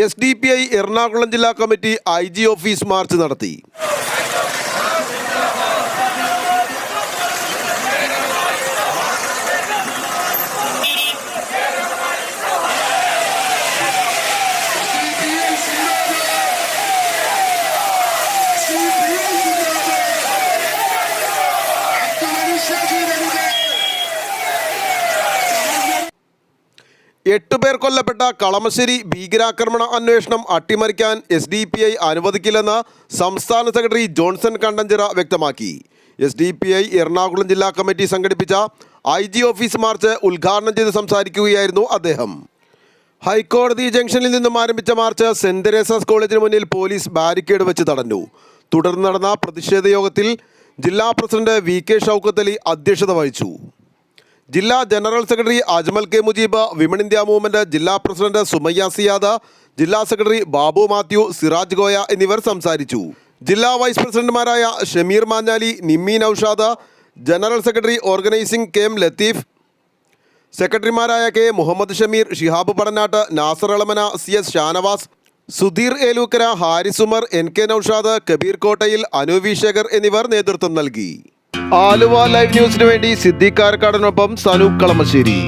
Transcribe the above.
SDPI Ernakulam ജില്ലാ committee IG office March നടത്തി. എട്ടുപേർ കൊല്ലപ്പെട്ട കളമശ്ശേരി ഭീകരാക്രമണ അന്വേഷണം അട്ടിമറിക്കാൻ SDPI അനുവദിക്കില്ലെന്ന് സംസ്ഥാന സെക്രട്ടറി ജോൺസൺ കണ്ടഞ്ചിറ വ്യക്തമാക്കി. SDPI എറണാകുളം ജില്ലാ കമ്മിറ്റി സംഘടിപ്പിച്ച IG ഓഫീസ് മാർച്ച് ഉദ്ഘാടനം ചെയ്ത് സംസാരിക്കുകയായിരുന്നു അദ്ദേഹം. ഹൈക്കോടതി ജംഗ്ഷനിൽ നിന്നും ആരംഭിച്ച മാർച്ച് സെന്റ് തെരേസാസ് കോളേജിന് മുന്നിൽ പോലീസ് ബാരിക്കേഡ് വെച്ച് തടഞ്ഞു. തുടർന്ന് നടന്ന പ്രതിഷേധ യോഗത്തിൽ ജില്ലാ പ്രസിഡന്റ് VK ഷൗക്കത്ത് അലി അധ്യക്ഷത വഹിച്ചു. ജില്ലാ general secretary Ajmal K Mujeeb, women India movement ജില്ലാ പ്രസിഡന്റ് സുമയ്യ സിയാദ്, ജില്ലാ സെക്രട്ടറി ബാബു മാത്യു, സിറാജ് ഗോയ എന്നിവർ സംസാരിച്ചു. ജില്ലാ വൈസ് പ്രസിഡന്റുമാരായ Shameer Manjali, Nimmi Noushad, general secretary organising KM Latheef, സെക്രട്ടറിമാരായ K Muhammad Shameer, Shihab Padanattu, Nasar അളമന, CS Shanavas, Sudheer Elookkara, Haris Umar, NK Naushad, Kabir കോട്ടയിൽ, അനൂവി ശേഖർ എന്നിവർ നേതൃത്വം നൽകി. ആലുവ ലൈവ് ന്യൂസിനു വേണ്ടി സിദ്ദീഖ് കാരക്കാടിനൊപ്പം സനൂപ് കളമശ്ശേരി.